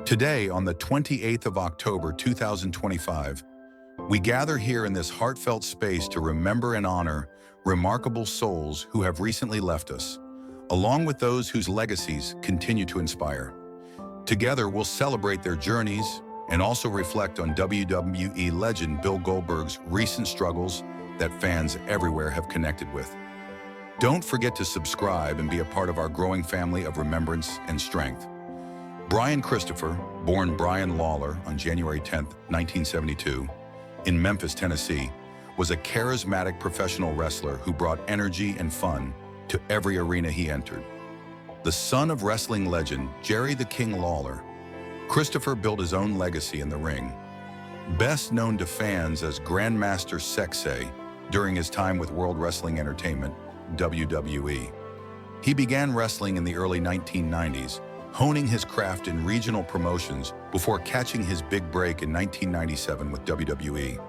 Today, on the 28th of October 2025, we gather here in this heartfelt space to remember and honor remarkable souls who have recently left us, along with those whose legacies continue to inspire. Together, we'll celebrate their journeys and also reflect on WWE legend Bill Goldberg's recent struggles that fans everywhere have connected with. Don't forget to subscribe and be a part of our growing family of remembrance and strength. Brian Christopher, born Brian Lawler on January 10, 1972, in Memphis, Tennessee, was a charismatic professional wrestler who brought energy and fun to every arena he entered. The son of wrestling legend Jerry the King Lawler, Christopher built his own legacy in the ring. Best known to fans as Grandmaster Sexay during his time with World Wrestling Entertainment, WWE. He began wrestling in the early 1990s, honing his craft in regional promotions before catching his big break in 1997 with WWE.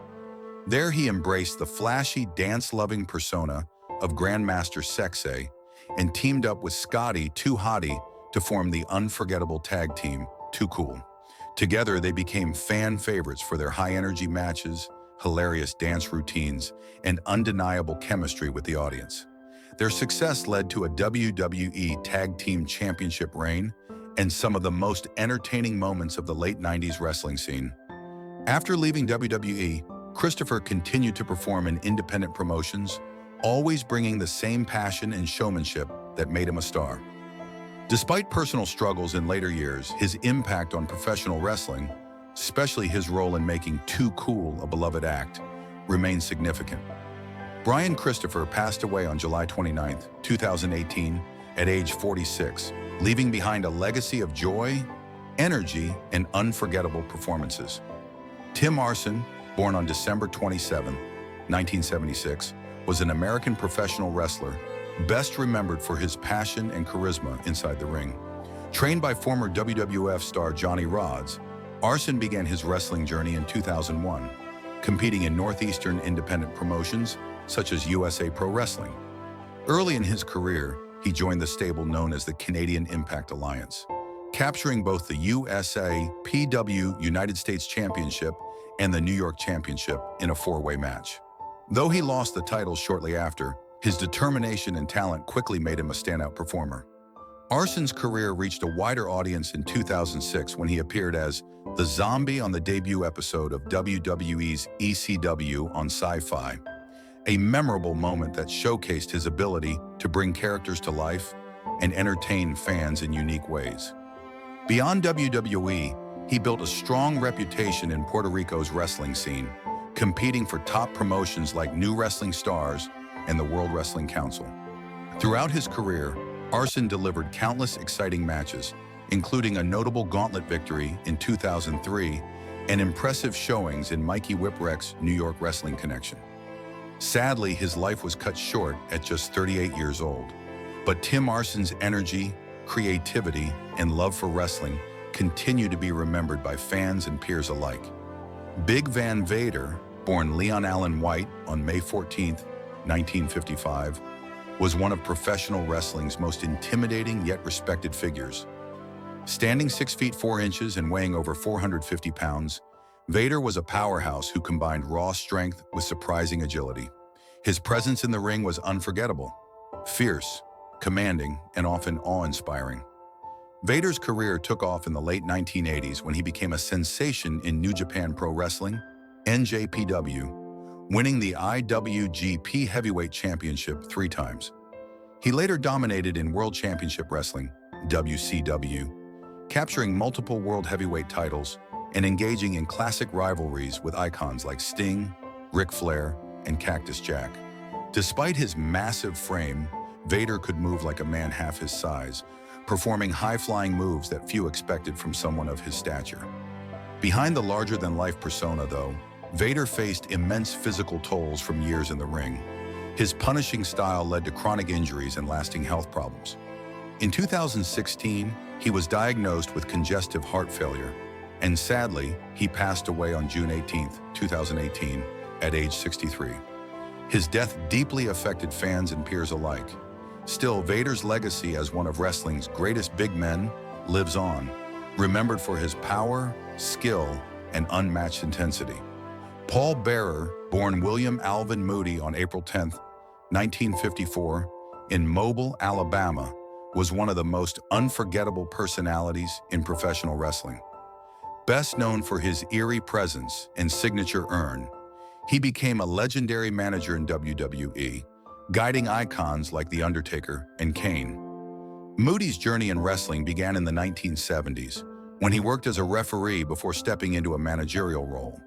There he embraced the flashy, dance-loving persona of Grandmaster Sexay and teamed up with Scotty Too Hotty to form the unforgettable tag team, Too Cool. Together, they became fan favorites for their high-energy matches, hilarious dance routines, and undeniable chemistry with the audience. Their success led to a WWE Tag Team Championship reign and some of the most entertaining moments of the late 90s wrestling scene. After leaving WWE, Christopher continued to perform in independent promotions, always bringing the same passion and showmanship that made him a star. Despite personal struggles in later years, his impact on professional wrestling, especially his role in making Too Cool a beloved act, remains significant. Brian Christopher passed away on July 29, 2018, at age 46, leaving behind a legacy of joy, energy, and unforgettable performances. Tim Arson, born on December 27, 1976, was an American professional wrestler, best remembered for his passion and charisma inside the ring. Trained by former WWF star Johnny Rodz, Arson began his wrestling journey in 2001, competing in Northeastern independent promotions such as USA Pro Wrestling. Early in his career, he joined the stable known as the Canadian Impact Alliance, capturing both the USAPW United States Championship and the New York Championship in a four-way match. Though he lost the titles shortly after, his determination and talent quickly made him a standout performer. Arson's career reached a wider audience in 2006 when he appeared as the Zombie on the debut episode of WWE's ECW on Sci-Fi, a memorable moment that showcased his ability to bring characters to life and entertain fans in unique ways. Beyond WWE, he built a strong reputation in Puerto Rico's wrestling scene, competing for top promotions like New Wrestling Stars and the World Wrestling Council. Throughout his career, Arson delivered countless exciting matches, including a notable gauntlet victory in 2003 and impressive showings in Mikey Whipwreck's New York Wrestling Connection. Sadly, his life was cut short at just 38 years old, but Tim Arson's energy, creativity, and love for wrestling continue to be remembered by fans and peers alike. Big Van Vader, born Leon Allen White on May 14, 1955, was one of professional wrestling's most intimidating yet respected figures. Standing 6 feet 4 inches and weighing over 450 pounds, Vader was a powerhouse who combined raw strength with surprising agility. His presence in the ring was unforgettable, fierce, commanding, and often awe-inspiring. Vader's career took off in the late 1980s when he became a sensation in New Japan Pro Wrestling, NJPW, winning the IWGP Heavyweight Championship 3 times. He later dominated in World Championship Wrestling, WCW, capturing multiple World Heavyweight titles and engaging in classic rivalries with icons like Sting, Ric Flair, and Cactus Jack. Despite his massive frame, Vader could move like a man half his size, performing high-flying moves that few expected from someone of his stature. Behind the larger-than-life persona, though, Vader faced immense physical tolls from years in the ring. His punishing style led to chronic injuries and lasting health problems. In 2016, he was diagnosed with congestive heart failure, and sadly, he passed away on June 18, 2018, at age 63. His death deeply affected fans and peers alike. Still, Vader's legacy as one of wrestling's greatest big men lives on, remembered for his power, skill, and unmatched intensity. Paul Bearer, born William Alvin Moody on April 10, 1954, in Mobile, Alabama, was one of the most unforgettable personalities in professional wrestling. Best known for his eerie presence and signature urn, he became a legendary manager in WWE, guiding icons like The Undertaker and Kane. Moody's journey in wrestling began in the 1970s, when he worked as a referee before stepping into a managerial role.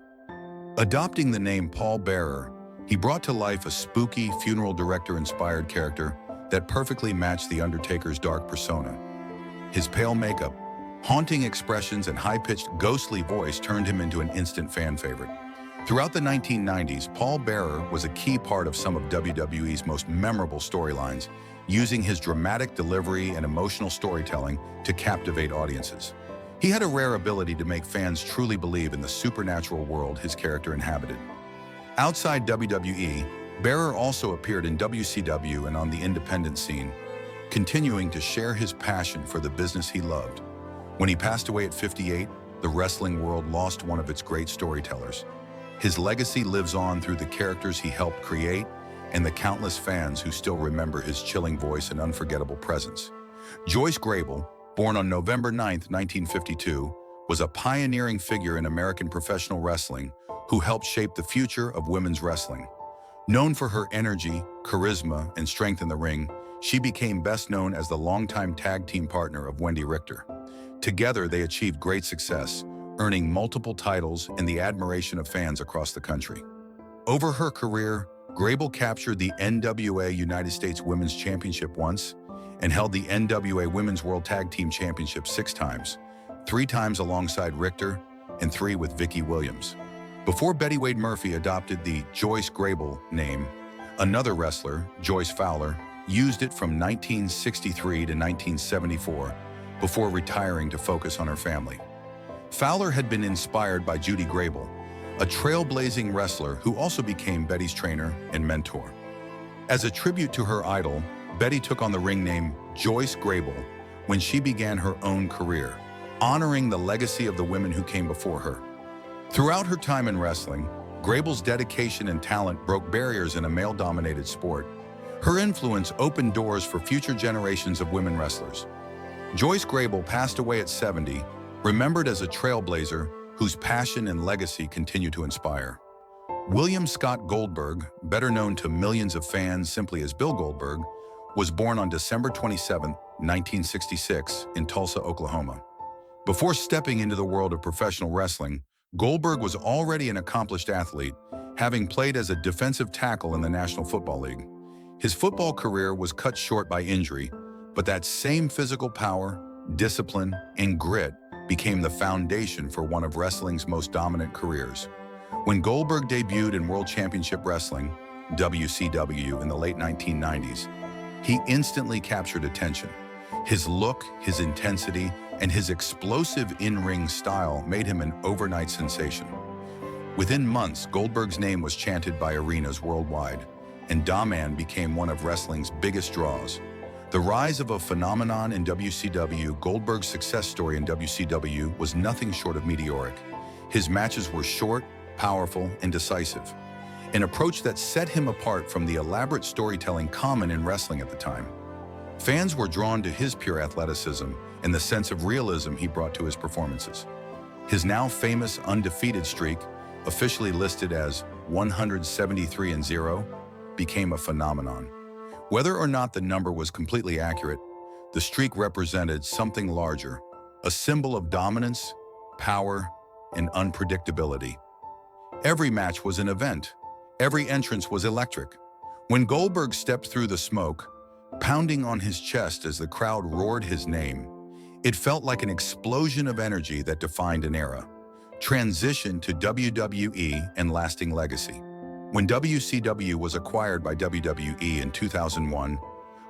Adopting the name Paul Bearer, he brought to life a spooky, funeral director-inspired character that perfectly matched The Undertaker's dark persona. His pale makeup, haunting expressions, and high-pitched, ghostly voice turned him into an instant fan favorite. Throughout the 1990s, Paul Bearer was a key part of some of WWE's most memorable storylines, using his dramatic delivery and emotional storytelling to captivate audiences. He had a rare ability to make fans truly believe in the supernatural world his character inhabited. Outside WWE, Bearer also appeared in WCW and on the independent scene, continuing to share his passion for the business he loved. When he passed away at 58, the wrestling world lost one of its great storytellers. His legacy lives on through the characters he helped create and the countless fans who still remember his chilling voice and unforgettable presence. Joyce Grable, born on November 9, 1952, was a pioneering figure in American professional wrestling who helped shape the future of women's wrestling. Known for her energy, charisma, and strength in the ring, she became best known as the longtime tag team partner of Wendy Richter. Together, they achieved great success, earning multiple titles and the admiration of fans across the country. Over her career, Grable captured the NWA United States Women's Championship once and held the NWA Women's World Tag Team Championship 6 times, 3 times alongside Richter and 3 with Vicki Williams. Before Betty Wade Murphy adopted the Joyce Grable name, another wrestler, Joyce Fowler, used it from 1963 to 1974 before retiring to focus on her family. Fowler had been inspired by Judy Grable, a trailblazing wrestler who also became Betty's trainer and mentor. As a tribute to her idol, Betty took on the ring name Joyce Grable when she began her own career, honoring the legacy of the women who came before her. Throughout her time in wrestling, Grable's dedication and talent broke barriers in a male-dominated sport. Her influence opened doors for future generations of women wrestlers. Joyce Grable passed away at 70, remembered as a trailblazer whose passion and legacy continue to inspire. William Scott Goldberg, better known to millions of fans simply as Bill Goldberg, was born on December 27, 1966, in Tulsa, Oklahoma. Before stepping into the world of professional wrestling, Goldberg was already an accomplished athlete, having played as a defensive tackle in the National Football League. His football career was cut short by injury, but that same physical power, discipline, and grit became the foundation for one of wrestling's most dominant careers. When Goldberg debuted in World Championship Wrestling, WCW, in the late 1990s, he instantly captured attention. His look, his intensity, and his explosive in-ring style made him an overnight sensation. Within months, Goldberg's name was chanted by arenas worldwide, and Da-Man became one of wrestling's biggest draws. The rise of a phenomenon in WCW, Goldberg's success story in WCW was nothing short of meteoric. His matches were short, powerful, and decisive, an approach that set him apart from the elaborate storytelling common in wrestling at the time. Fans were drawn to his pure athleticism and the sense of realism he brought to his performances. His now famous undefeated streak, officially listed as 173-0, became a phenomenon. Whether or not the number was completely accurate, the streak represented something larger, a symbol of dominance, power, and unpredictability. Every match was an event. Every entrance was electric. When Goldberg stepped through the smoke, pounding on his chest as the crowd roared his name, it felt like an explosion of energy that defined an era, transition to WWE and lasting legacy. When WCW was acquired by WWE in 2001,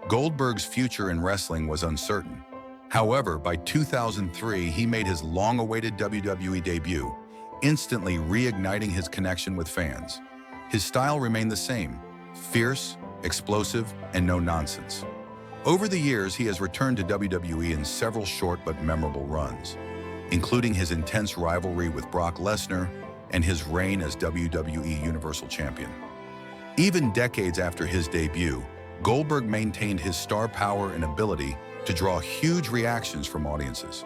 Goldberg's future in wrestling was uncertain. However, by 2003, he made his long-awaited WWE debut, instantly reigniting his connection with fans. His style remained the same, fierce, explosive, and no nonsense. Over the years, he has returned to WWE in several short but memorable runs. including his intense rivalry with Brock Lesnar and his reign as WWE Universal Champion. Even decades after his debut, Goldberg maintained his star power and ability to draw huge reactions from audiences.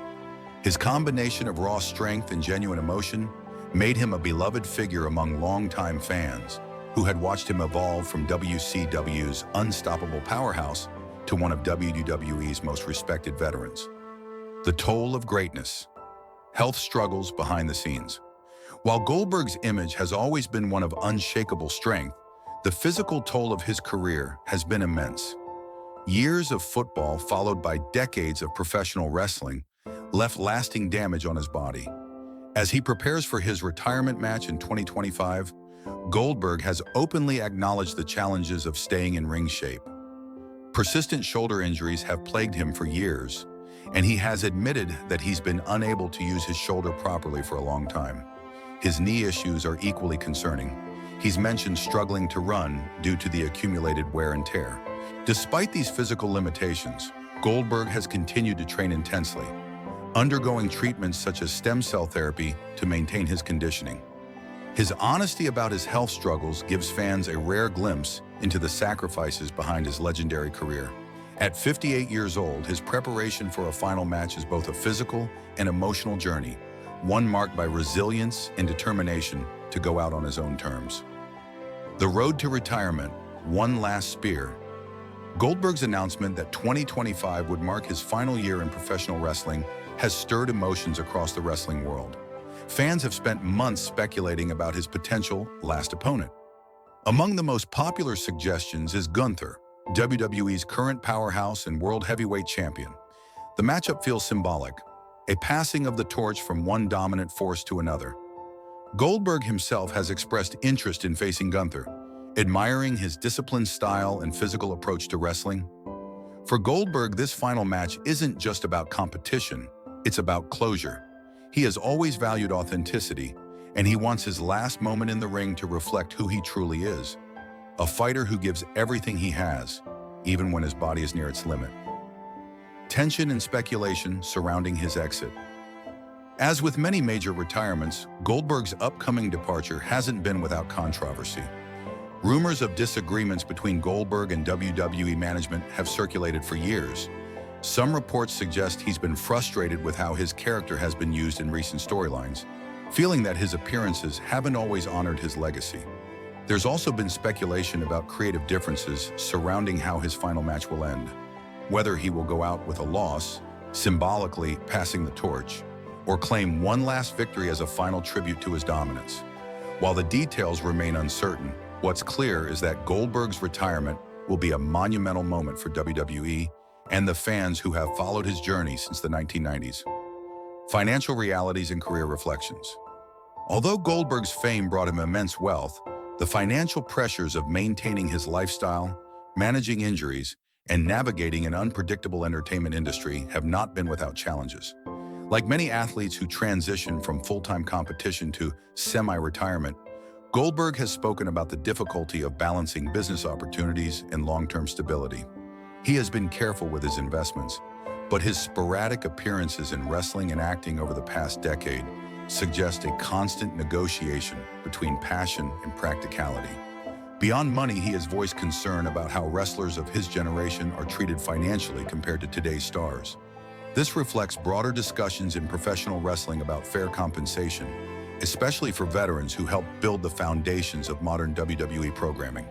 His combination of raw strength and genuine emotion made him a beloved figure among longtime fans who had watched him evolve from WCW's unstoppable powerhouse to one of WWE's most respected veterans. The toll of greatness. Health struggles behind the scenes. While Goldberg's image has always been one of unshakable strength, the physical toll of his career has been immense. Years of football followed by decades of professional wrestling left lasting damage on his body. As he prepares for his retirement match in 2025, Goldberg has openly acknowledged the challenges of staying in ring shape. Persistent shoulder injuries have plagued him for years, and he has admitted that he's been unable to use his shoulder properly for a long time. His knee issues are equally concerning. He's mentioned struggling to run due to the accumulated wear and tear. Despite these physical limitations, Goldberg has continued to train intensely, undergoing treatments such as stem cell therapy to maintain his conditioning. His honesty about his health struggles gives fans a rare glimpse into the sacrifices behind his legendary career. At 58 years old, his preparation for a final match is both a physical and emotional journey, one marked by resilience and determination to go out on his own terms. The road to retirement, one last spear. Goldberg's announcement that 2025 would mark his final year in professional wrestling has stirred emotions across the wrestling world. Fans have spent months speculating about his potential last opponent. Among the most popular suggestions is Gunther, WWE's current powerhouse and world heavyweight champion. The matchup feels symbolic, a passing of the torch from one dominant force to another. Goldberg himself has expressed interest in facing Gunther, admiring his disciplined style and physical approach to wrestling. For Goldberg, this final match isn't just about competition, it's about closure. He has always valued authenticity, and he wants his last moment in the ring to reflect who he truly is, a fighter who gives everything he has, even when his body is near its limit. Tension and speculation surrounding his exit. As with many major retirements, Goldberg's upcoming departure hasn't been without controversy. Rumors of disagreements between Goldberg and WWE management have circulated for years. Some reports suggest he's been frustrated with how his character has been used in recent storylines, feeling that his appearances haven't always honored his legacy. There's also been speculation about creative differences surrounding how his final match will end, whether he will go out with a loss, symbolically passing the torch, or claim one last victory as a final tribute to his dominance. While the details remain uncertain, what's clear is that Goldberg's retirement will be a monumental moment for WWE and the fans who have followed his journey since the 1990s. Financial realities and career reflections. Although Goldberg's fame brought him immense wealth, the financial pressures of maintaining his lifestyle, managing injuries, and navigating an unpredictable entertainment industry have not been without challenges. Like many athletes who transition from full-time competition to semi-retirement, Goldberg has spoken about the difficulty of balancing business opportunities and long-term stability. He has been careful with his investments, but his sporadic appearances in wrestling and acting over the past decade suggest a constant negotiation between passion and practicality. Beyond money, he has voiced concern about how wrestlers of his generation are treated financially compared to today's stars. This reflects broader discussions in professional wrestling about fair compensation, especially for veterans who helped build the foundations of modern WWE programming.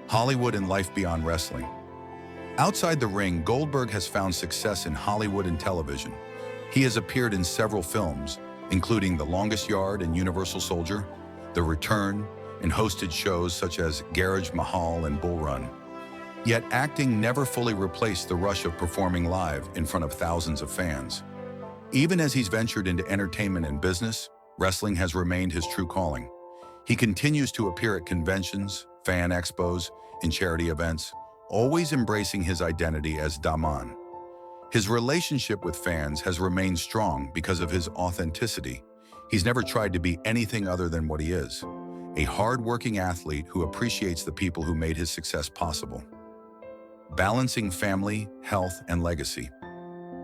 Hollywood and life beyond wrestling. Outside the ring, Goldberg has found success in Hollywood and television. He has appeared in several films, including The Longest Yard and Universal Soldier, The Return, and hosted shows such as Garage Mahal and Bull Run. Yet acting never fully replaced the rush of performing live in front of thousands of fans. Even as he's ventured into entertainment and business, wrestling has remained his true calling. He continues to appear at conventions, fan expos, and charity events, always embracing his identity as Daman. His relationship with fans has remained strong because of his authenticity. He's never tried to be anything other than what he is, a hard-working athlete who appreciates the people who made his success possible. Balancing family, health, and legacy.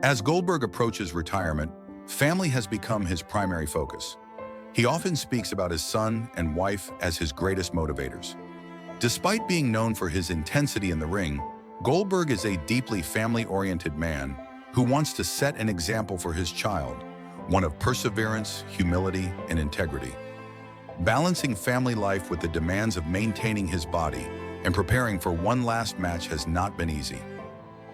As Goldberg approaches retirement, Family has become his primary focus. He often speaks about his son and wife as his greatest motivators. Despite being known for his intensity in the ring, Goldberg is a deeply family-oriented man who wants to set an example for his child, one of perseverance, humility, and integrity. Balancing family life with the demands of maintaining his body and preparing for one last match has not been easy.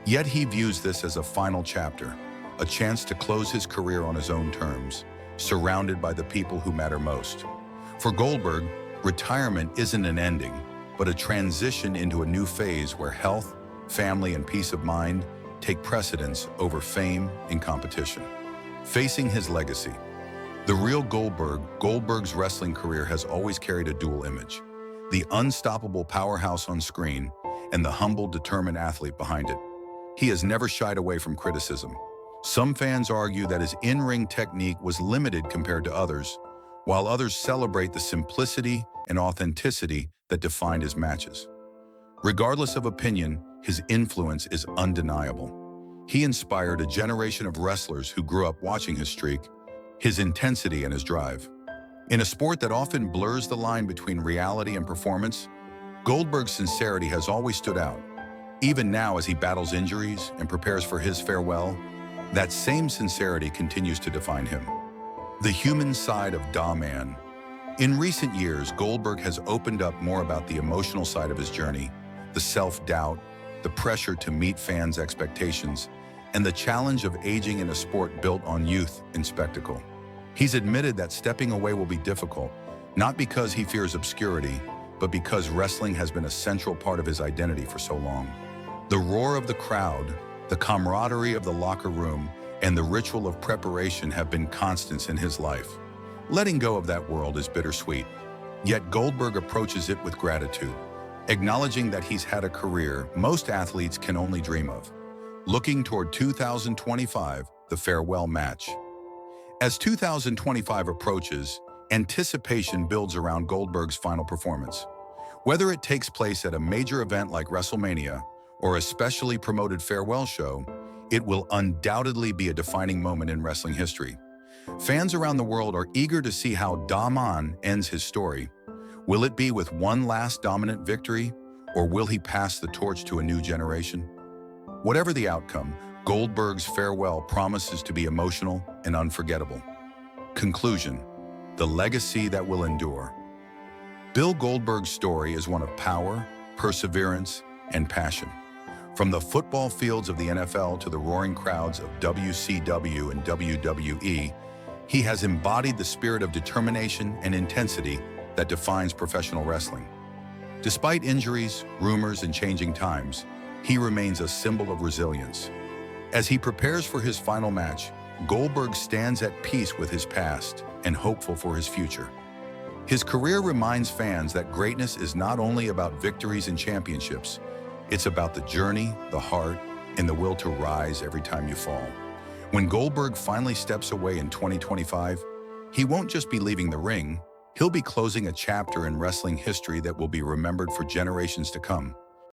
Yet he views this as a final chapter, a chance to close his career on his own terms, surrounded by the people who matter most. For Goldberg, retirement isn't an ending, but a transition into a new phase where health, family, and peace of mind take precedence over fame and competition. Facing his legacy. The real Goldberg's wrestling career has always carried a dual image: the unstoppable powerhouse on screen and the humble, determined athlete behind it. He has never shied away from criticism. Some fans argue that his in-ring technique was limited compared to others, while others celebrate the simplicity and authenticity that defined his matches. Regardless of opinion, his influence is undeniable. He inspired a generation of wrestlers who grew up watching his streak, his intensity, and his drive. In a sport that often blurs the line between reality and performance, Goldberg's sincerity has always stood out. Even now, as he battles injuries and prepares for his farewell, that same sincerity continues to define him. The human side of Da-Man. In recent years, Goldberg has opened up more about the emotional side of his journey, the self-doubt, the pressure to meet fans' expectations, and the challenge of aging in a sport built on youth and spectacle. He's admitted that stepping away will be difficult, not because he fears obscurity, but because wrestling has been a central part of his identity for so long. The roar of the crowd, the camaraderie of the locker room, and the ritual of preparation have been constants in his life. Letting go of that world is bittersweet, yet Goldberg approaches it with gratitude, acknowledging that he's had a career most athletes can only dream of. Looking toward 2025, the farewell match. As 2025 approaches, anticipation builds around Goldberg's final performance. Whether it takes place at a major event like WrestleMania or a specially promoted farewell show, it will undoubtedly be a defining moment in wrestling history. Fans around the world are eager to see how Da-Man ends his story. Will it be with one last dominant victory, or will he pass the torch to a new generation? Whatever the outcome, Goldberg's farewell promises to be emotional and unforgettable. Conclusion: the legacy that will endure. Bill Goldberg's story is one of power, perseverance, and passion. From the football fields of the NFL to the roaring crowds of WCW and WWE, he has embodied the spirit of determination and intensity that defines professional wrestling. Despite injuries, rumors, and changing times, he remains a symbol of resilience. As he prepares for his final match, Goldberg stands at peace with his past and hopeful for his future. His career reminds fans that greatness is not only about victories and championships, it's about the journey, the heart, and the will to rise every time you fall. When Goldberg finally steps away in 2025, he won't just be leaving the ring, he'll be closing a chapter in wrestling history that will be remembered for generations to come.